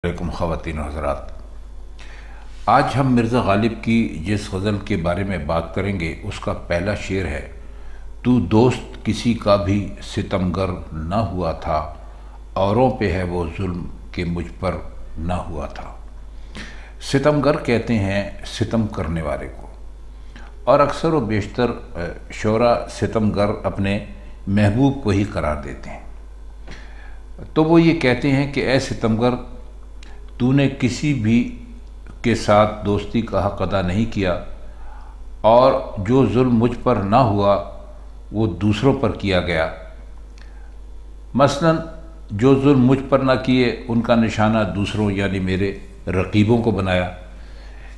علیکم خواتین و حضرات، آج ہم مرزا غالب کی جس غزل کے بارے میں بات کریں گے اس کا پہلا شعر ہے: تو دوست کسی کا بھی ستمگر نہ ہوا تھا، اوروں پہ ہے وہ ظلم کہ مجھ پر نہ ہوا تھا۔ ستمگر کہتے ہیں ستم کرنے والے کو، اور اکثر و بیشتر شعراء ستمگر اپنے محبوب کو ہی قرار دیتے ہیں۔ تو وہ یہ کہتے ہیں کہ اے ستمگر، تو نے کسی بھی کے ساتھ دوستی کا حق ادا نہیں کیا، اور جو ظلم مجھ پر نہ ہوا وہ دوسروں پر کیا گیا۔ مثلا جو ظلم مجھ پر نہ کیے ان کا نشانہ دوسروں یعنی میرے رقیبوں کو بنایا۔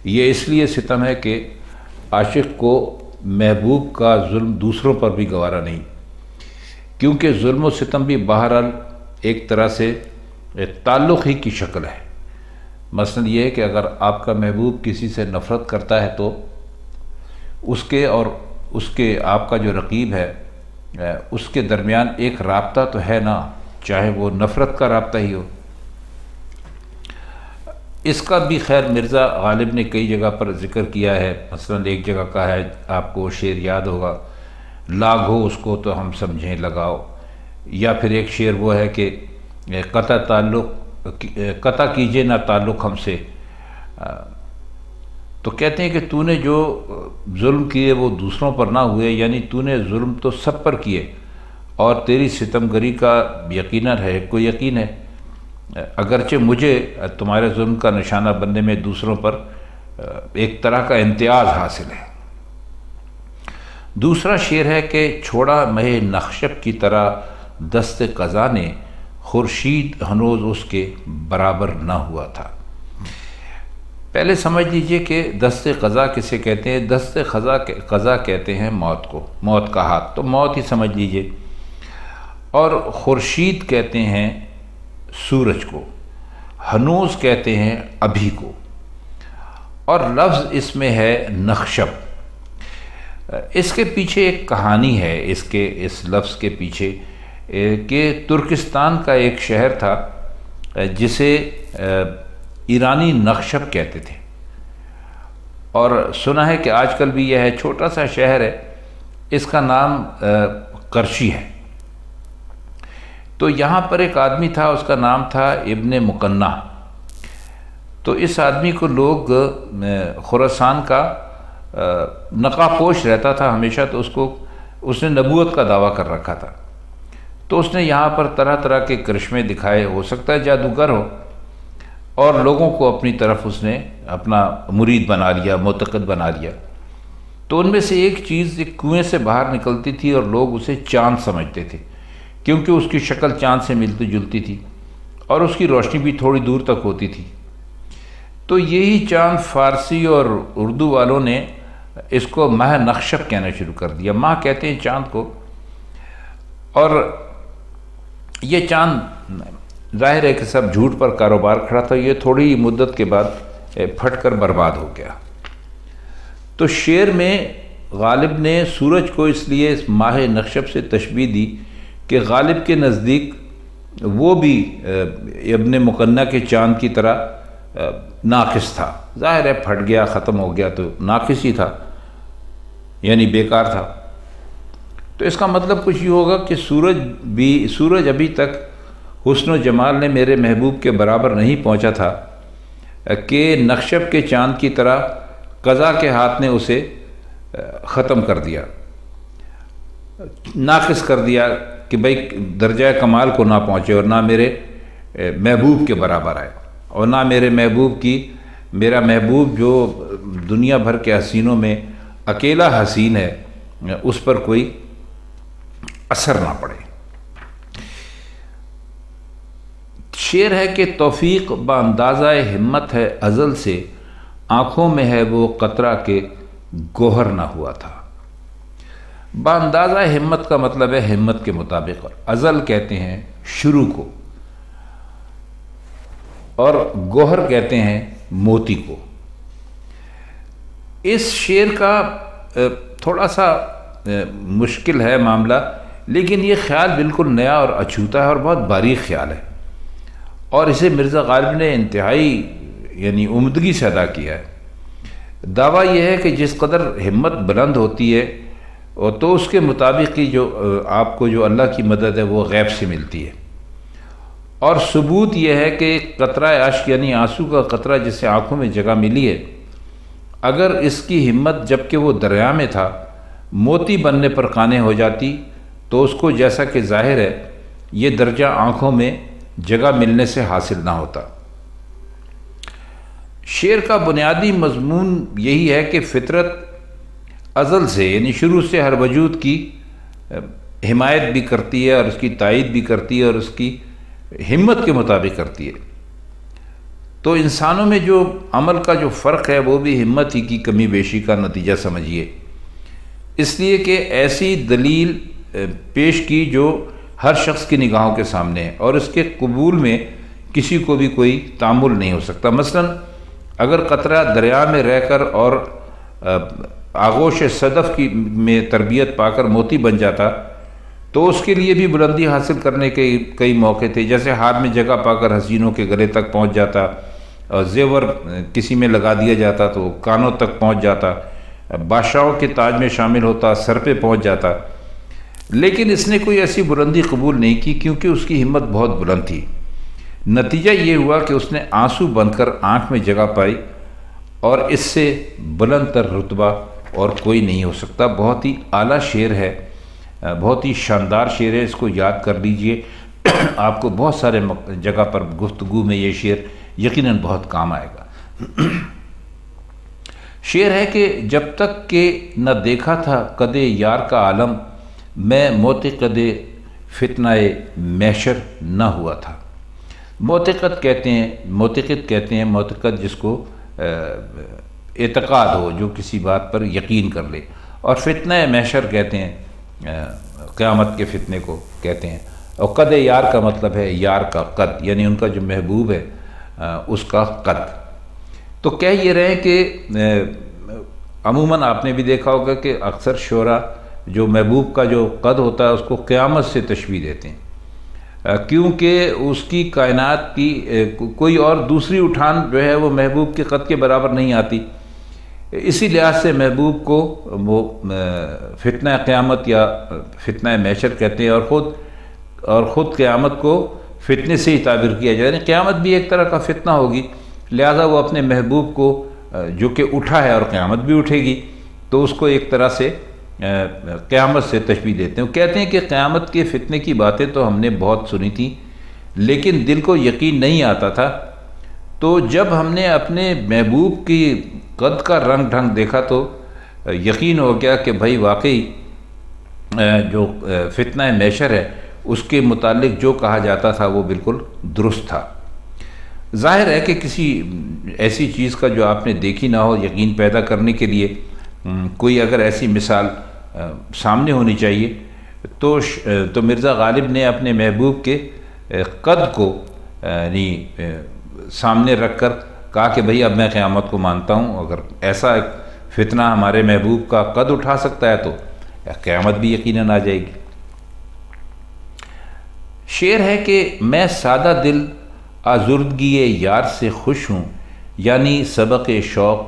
یہ اس لیے ستم ہے کہ عاشق کو محبوب کا ظلم دوسروں پر بھی گوارا نہیں، کیونکہ ظلم و ستم بھی بہرحال ایک طرح سے تعلق ہی کی شکل ہے۔ مثلا یہ ہے کہ اگر آپ کا محبوب کسی سے نفرت کرتا ہے تو اس کے اور آپ کا جو رقیب ہے اس کے درمیان ایک رابطہ تو ہے نا، چاہے وہ نفرت کا رابطہ ہی ہو۔ اس کا بھی خیر مرزا غالب نے کئی جگہ پر ذکر کیا ہے۔ مثلا ایک جگہ کا ہے، آپ کو شعر یاد ہوگا: لاگھو اس کو تو ہم سمجھیں لگاؤ، یا پھر ایک شعر وہ ہے کہ قطع کیجئے نہ تعلق ہم سے۔ تو کہتے ہیں کہ تو نے جو ظلم کیے وہ دوسروں پر نہ ہوئے، یعنی تو نے ظلم تو سب پر کیے، اور تیری ستمگری کا یقیناً ہے کوئی یقین ہے، اگرچہ مجھے تمہارے ظلم کا نشانہ بننے میں دوسروں پر ایک طرح کا امتیاز حاصل ہے۔ دوسرا شعر ہے کہ چھوڑا مہ نخشب کی طرح دست قضا نے، خورشید ہنوز اس کے برابر نہ ہوا تھا۔ پہلے سمجھ لیجئے کہ دست قضا کسے کہتے ہیں۔ دست قضا کہتے ہیں موت کو، موت کا ہاتھ، تو موت ہی سمجھ لیجئے۔ اور خورشید کہتے ہیں سورج کو، ہنوز کہتے ہیں ابھی کو، اور لفظ اس میں ہے نخشب۔ اس کے پیچھے ایک کہانی ہے، اس لفظ کے پیچھے کہ ترکستان کا ایک شہر تھا جسے ایرانی نخشب کہتے تھے، اور سنا ہے کہ آج کل بھی یہ ہے، چھوٹا سا شہر ہے، اس کا نام کرشی ہے۔ تو یہاں پر ایک آدمی تھا، اس کا نام تھا ابن مقنع۔ تو اس آدمی کو لوگ خراسان کا نقابپوش رہتا تھا ہمیشہ، تو اس نے نبوت کا دعویٰ کر رکھا تھا۔ تو اس نے یہاں پر طرح طرح کے کرشمے دکھائے، ہو سکتا ہے جادوگر ہو، اور لوگوں کو اپنی طرف اس نے اپنا مرید بنا لیا، معتقد بنا لیا۔ تو ان میں سے ایک چیز ایک کنویں سے باہر نکلتی تھی، اور لوگ اسے چاند سمجھتے تھے، کیونکہ اس کی شکل چاند سے ملتی جلتی تھی، اور اس کی روشنی بھی تھوڑی دور تک ہوتی تھی۔ تو یہی چاند فارسی اور اردو والوں نے اس کو مہ نخشب کہنا شروع کر دیا۔ ماہ کہتے ہیں چاند کو، اور یہ چاند ظاہر ہے کہ سب جھوٹ پر کاروبار کھڑا تھا، یہ تھوڑی مدت کے بعد پھٹ کر برباد ہو گیا۔ تو شعر میں غالب نے سورج کو اس لیے اس ماہ نخشب سے تشبیہ دی کہ غالب کے نزدیک وہ بھی ابن مقنع کے چاند کی طرح ناقص تھا۔ ظاہر ہے پھٹ گیا، ختم ہو گیا، تو ناقص ہی تھا، یعنی بیکار تھا۔ تو اس کا مطلب کچھ یہ ہوگا کہ سورج ابھی تک حسن و جمال نے میرے محبوب کے برابر نہیں پہنچا تھا کہ نخشب کے چاند کی طرح قضا کے ہاتھ نے اسے ختم کر دیا، ناقص کر دیا، کہ بھئی درجہ کمال کو نہ پہنچے، اور نہ میرے محبوب کے برابر آئے، اور نہ میرا محبوب جو دنیا بھر کے حسینوں میں اکیلا حسین ہے، اس پر کوئی اثر نہ پڑے۔ شعر ہے کہ توفیق با اندازہ ہمت ہے ازل سے، آنکھوں میں ہے وہ قطرہ کے گوہر نہ ہوا تھا۔ با اندازہ ہمت کا مطلب ہے ہمت کے مطابق، اور ازل کہتے ہیں شروع کو، اور گوہر کہتے ہیں موتی کو۔ اس شعر کا تھوڑا سا مشکل ہے معاملہ، لیکن یہ خیال بالکل نیا اور اچھوتا ہے، اور بہت باریک خیال ہے، اور اسے مرزا غالب نے انتہائی یعنی عمدگی سے ادا کیا ہے۔ دعویٰ یہ ہے کہ جس قدر ہمت بلند ہوتی ہے اور تو اس کے مطابق ہی جو آپ کو جو اللہ کی مدد ہے وہ غیب سے ملتی ہے، اور ثبوت یہ ہے کہ قطرہ اشک یعنی آنسو کا قطرہ جسے آنکھوں میں جگہ ملی ہے، اگر اس کی ہمت جب کہ وہ دریا میں تھا موتی بننے پر قانع ہو جاتی تو اس کو جیسا کہ ظاہر ہے یہ درجہ آنکھوں میں جگہ ملنے سے حاصل نہ ہوتا۔ شعر کا بنیادی مضمون یہی ہے کہ فطرت ازل سے یعنی شروع سے ہر وجود کی حمایت بھی کرتی ہے اور اس کی تائید بھی کرتی ہے اور اس کی ہمت کے مطابق کرتی ہے۔ تو انسانوں میں جو عمل کا جو فرق ہے وہ بھی ہمت ہی کی کمی بیشی کا نتیجہ سمجھیے، اس لیے کہ ایسی دلیل پیش کی جو ہر شخص کی نگاہوں کے سامنے ہے اور اس کے قبول میں کسی کو بھی کوئی تعامل نہیں ہو سکتا۔ مثلا اگر قطرہ دریا میں رہ کر اور آغوش صدف کی میں تربیت پا کر موتی بن جاتا تو اس کے لیے بھی بلندی حاصل کرنے کے کئی موقع تھے، جیسے ہاتھ میں جگہ پا کر حسینوں کے گلے تک پہنچ جاتا، اور زیور کسی میں لگا دیا جاتا تو کانوں تک پہنچ جاتا، بادشاہوں کے تاج میں شامل ہوتا، سر پہ پہنچ جاتا۔ لیکن اس نے کوئی ایسی بلندی قبول نہیں کی کیونکہ اس کی ہمت بہت بلند تھی۔ نتیجہ یہ ہوا کہ اس نے آنسو بن کر آنکھ میں جگہ پائی، اور اس سے بلند تر رتبہ اور کوئی نہیں ہو سکتا۔ بہت ہی اعلیٰ شعر ہے، بہت ہی شاندار شعر ہے، اس کو یاد کر لیجئے، آپ کو بہت سارے جگہ پر گفتگو میں یہ شعر یقیناً بہت کام آئے گا۔ شعر ہے کہ جب تک کہ نہ دیکھا تھا قد یار کا عالم، میں معتقد فتنہ محشر نہ ہوا تھا۔ معتقد کہتے ہیں معتقد جس کو اعتقاد ہو، جو کسی بات پر یقین کر لے، اور فتنہ محشر کہتے ہیں قیامت کے فتنے کو کہتے ہیں، اور قد یار کا مطلب ہے یار کا قد، یعنی ان کا جو محبوب ہے اس کا قد۔ تو کہہ یہ رہے ہیں کہ عموماً آپ نے بھی دیکھا ہوگا کہ اکثر شعراء جو محبوب کا جو قد ہوتا ہے اس کو قیامت سے تشبیہ دیتے ہیں، کیونکہ اس کی کائنات کی کوئی اور دوسری اٹھان جو ہے وہ محبوب کے قد کے برابر نہیں آتی۔ اسی لحاظ سے محبوب کو وہ فتنہ قیامت یا فتنہ محشر کہتے ہیں، اور خود قیامت کو فتنے سے ہی تعبیر کیا جائے، یعنی قیامت بھی ایک طرح کا فتنہ ہوگی، لہذا وہ اپنے محبوب کو جو کہ اٹھا ہے اور قیامت بھی اٹھے گی تو اس کو ایک طرح سے قیامت سے تشبیہ دیتے ہیں۔ وہ کہتے ہیں کہ قیامت کے فتنے کی باتیں تو ہم نے بہت سنی تھیں لیکن دل کو یقین نہیں آتا تھا، تو جب ہم نے اپنے محبوب کی قد کا رنگ ڈھنگ دیکھا تو یقین ہو گیا کہ بھائی واقعی جو فتنہ محشر ہے اس کے متعلق جو کہا جاتا تھا وہ بالکل درست تھا۔ ظاہر ہے کہ کسی ایسی چیز کا جو آپ نے دیکھی نہ ہو، یقین پیدا کرنے کے لیے کوئی اگر ایسی مثال سامنے ہونی چاہیے تو مرزا غالب نے اپنے محبوب کے قد کو یعنی سامنے رکھ کر کہا کہ بھئی اب میں قیامت کو مانتا ہوں، اگر ایسا ایک فتنہ ہمارے محبوب کا قد اٹھا سکتا ہے تو قیامت بھی یقیناً آ جائے گی۔ شعر ہے کہ میں سادہ دل آزردگی یار سے خوش ہوں، یعنی سبق شوق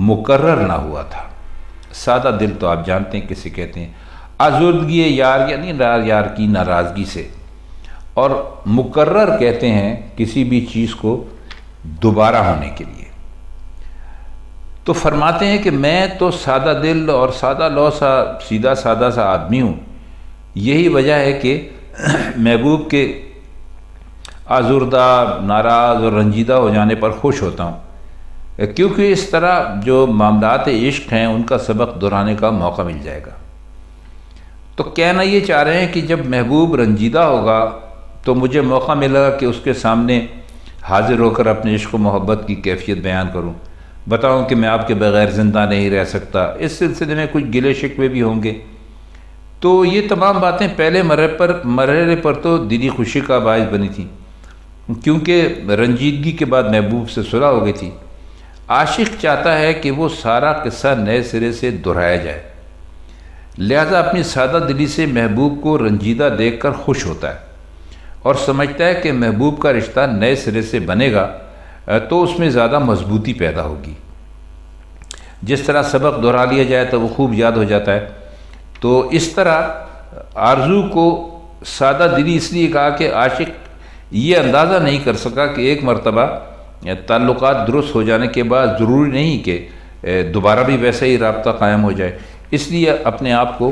مقرر نہ ہوا تھا۔ سادہ دل تو آپ جانتے ہیں کسے کہتے ہیں، آزردگی یار یعنی یار کی ناراضگی سے، اور مقرر کہتے ہیں کسی بھی چیز کو دوبارہ ہونے کے لیے۔ تو فرماتے ہیں کہ میں تو سادہ دل اور سادہ لو سا سیدھا سادہ سا آدمی ہوں، یہی وجہ ہے کہ محبوب کے آزردہ، ناراض اور رنجیدہ ہو جانے پر خوش ہوتا ہوں، کیونکہ اس طرح جو معاملات عشق ہیں ان کا سبق دہرانے کا موقع مل جائے گا۔ تو کہنا یہ چاہ رہے ہیں کہ جب محبوب رنجیدہ ہوگا تو مجھے موقع ملے گا کہ اس کے سامنے حاضر ہو کر اپنے عشق و محبت کی کیفیت بیان کروں، بتاؤں کہ میں آپ کے بغیر زندہ نہیں رہ سکتا۔ اس سلسلے میں کچھ گلے شکوے بھی ہوں گے۔ تو یہ تمام باتیں پہلے مرحلے پر تو دلی خوشی کا باعث بنی تھیں، کیونکہ رنجیدگی کے بعد محبوب سے صلح ہو گئی تھی۔ عاشق چاہتا ہے کہ وہ سارا قصہ نئے سرے سے دہرایا جائے، لہذا اپنی سادہ دلی سے محبوب کو رنجیدہ دیکھ کر خوش ہوتا ہے، اور سمجھتا ہے کہ محبوب کا رشتہ نئے سرے سے بنے گا تو اس میں زیادہ مضبوطی پیدا ہوگی۔ جس طرح سبق دہرا لیا جائے تو وہ خوب یاد ہو جاتا ہے، تو اس طرح آرزو کو سادہ دلی اس لیے کہا کہ عاشق یہ اندازہ نہیں کر سکا کہ ایک مرتبہ تعلقات درست ہو جانے کے بعد ضروری نہیں کہ دوبارہ بھی ویسا ہی رابطہ قائم ہو جائے، اس لیے اپنے آپ کو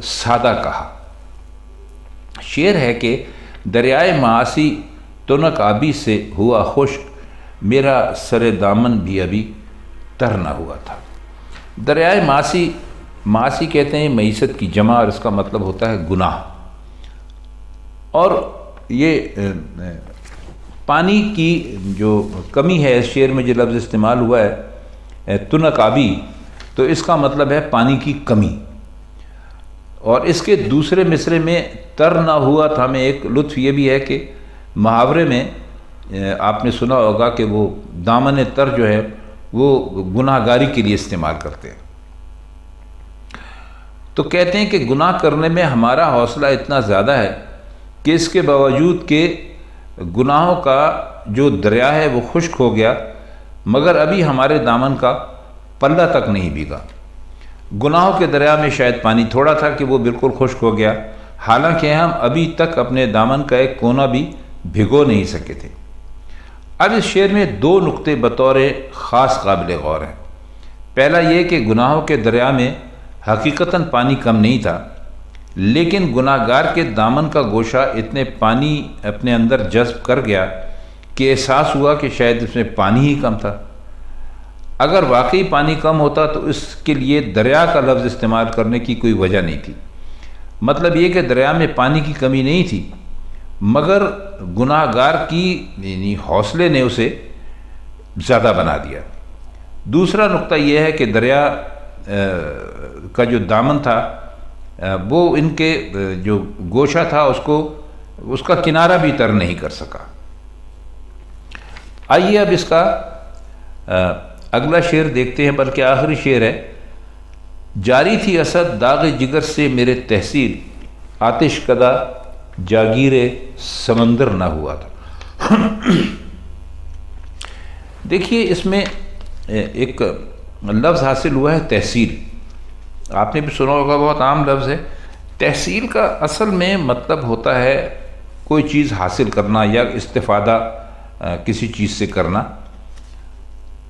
سادہ کہا۔ شعر ہے کہ دریائے معاصی تنک آبی سے ہوا خشک، میرا سر دامن بھی ابھی تر نہ ہوا تھا۔ دریائے معاصی کہتے ہیں معیشت کی جمع، اور اس کا مطلب ہوتا ہے گناہ۔ اور یہ پانی کی جو کمی ہے، اس شعر میں جو لفظ استعمال ہوا ہے تنک آبی، تو اس کا مطلب ہے پانی کی کمی۔ اور اس کے دوسرے مصرے میں تر نہ ہوا تھا میں ایک لطف یہ بھی ہے کہ محاورے میں آپ نے سنا ہوگا کہ وہ دامن تر جو ہے وہ گناہ گاری کے لیے استعمال کرتے ہیں۔ تو کہتے ہیں کہ گناہ کرنے میں ہمارا حوصلہ اتنا زیادہ ہے کہ اس کے باوجود کہ گناہوں کا جو دریا ہے وہ خشک ہو گیا، مگر ابھی ہمارے دامن کا پلہ تک نہیں بھیگا۔ گناہوں کے دریا میں شاید پانی تھوڑا تھا کہ وہ بالکل خشک ہو گیا، حالانکہ ہم ابھی تک اپنے دامن کا ایک کونا بھی بھگو نہیں سکے تھے۔ اب اس شعر میں دو نقطے بطور خاص قابل غور ہیں۔ پہلا یہ کہ گناہوں کے دریا میں حقیقتاً پانی کم نہیں تھا، لیکن گناہ گار کے دامن کا گوشہ اتنے پانی اپنے اندر جذب کر گیا کہ احساس ہوا کہ شاید اس میں پانی ہی کم تھا۔ اگر واقعی پانی کم ہوتا تو اس کے لیے دریا کا لفظ استعمال کرنے کی کوئی وجہ نہیں تھی۔ مطلب یہ کہ دریا میں پانی کی کمی نہیں تھی، مگر گناہ گار کی یعنی حوصلے نے اسے زیادہ بنا دیا۔ دوسرا نقطہ یہ ہے کہ دریا کا جو دامن تھا وہ ان کے جو گوشہ تھا اس کا کنارہ بھی تر نہیں کر سکا۔ آئیے اب اس کا اگلا شعر دیکھتے ہیں، بلکہ آخری شعر ہے۔ جاری تھی اسد داغ جگر سے میرے تحصیل، آتش کدہ جاگیر سمندر نہ ہوا تھا۔ دیکھیے اس میں ایک لفظ حاصل ہوا ہے تحصیل، آپ نے بھی سنا ہوگا، بہت عام لفظ ہے۔ تحصیل کا اصل میں مطلب ہوتا ہے کوئی چیز حاصل کرنا یا استفادہ کسی چیز سے کرنا۔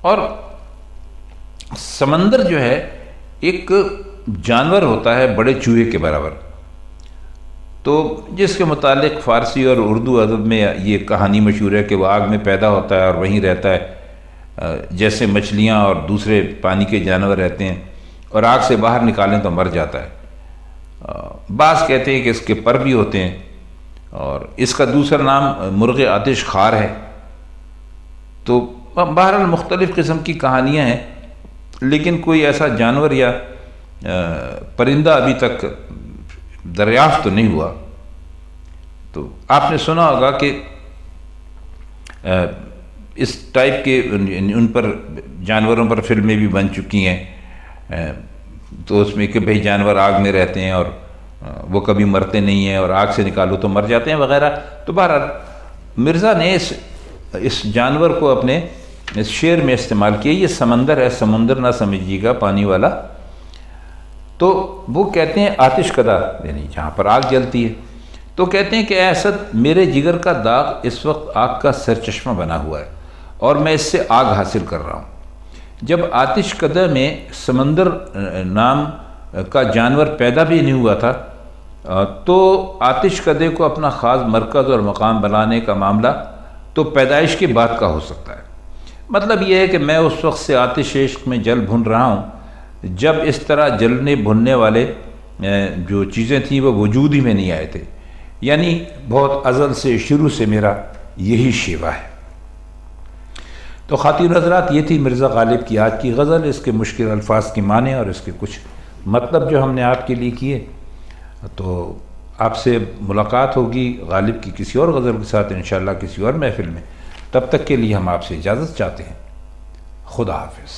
اور سمندر جو ہے ایک جانور ہوتا ہے بڑے چوہے کے برابر، تو جس کے متعلق فارسی اور اردو ادب میں یہ کہانی مشہور ہے کہ وہ آگ میں پیدا ہوتا ہے اور وہیں رہتا ہے، جیسے مچھلیاں اور دوسرے پانی کے جانور رہتے ہیں، اور آگ سے باہر نکالیں تو مر جاتا ہے۔ بعض کہتے ہیں کہ اس کے پر بھی ہوتے ہیں، اور اس کا دوسرا نام مرغ آتش خار ہے۔ تو بہرحال مختلف قسم کی کہانیاں ہیں، لیکن کوئی ایسا جانور یا پرندہ ابھی تک دریافت تو نہیں ہوا۔ تو آپ نے سنا ہوگا کہ اس ٹائپ کے ان پر جانوروں پر فلمیں بھی بن چکی ہیں، تو اس میں کہ بھئی جانور آگ میں رہتے ہیں اور وہ کبھی مرتے نہیں ہیں، اور آگ سے نکالو تو مر جاتے ہیں وغیرہ۔ تو بہرحال مرزا نے اس جانور کو اپنے اس شعر میں استعمال کیا۔ یہ سمندر ہے، سمندر نہ سمجھیے گا پانی والا۔ تو وہ کہتے ہیں آتش کدہ، یعنی جہاں پر آگ جلتی ہے، تو کہتے ہیں کہ اے اسد میرے جگر کا داغ اس وقت آگ کا سرچشمہ بنا ہوا ہے، اور میں اس سے آگ حاصل کر رہا ہوں۔ جب آتش کدہ میں سمندر نام کا جانور پیدا بھی نہیں ہوا تھا، تو آتش کدے کو اپنا خاص مرکز اور مقام بنانے کا معاملہ تو پیدائش کے بعد کا ہو سکتا ہے۔ مطلب یہ ہے کہ میں اس وقت سے آتش عشق میں جل بھن رہا ہوں جب اس طرح جلنے بھننے والے جو چیزیں تھیں وہ وجود ہی میں نہیں آئے تھے، یعنی بہت ازل سے، شروع سے میرا یہی شیوا ہے۔ تو خواتین حضرات، یہ تھی مرزا غالب کی آج کی غزل، اس کے مشکل الفاظ کی معنی اور اس کے کچھ مطلب جو ہم نے آپ کے لیے کیے۔ تو آپ سے ملاقات ہوگی غالب کی کسی اور غزل کے ساتھ انشاءاللہ کسی اور محفل میں۔ تب تک کے لیے ہم آپ سے اجازت چاہتے ہیں۔ خدا حافظ۔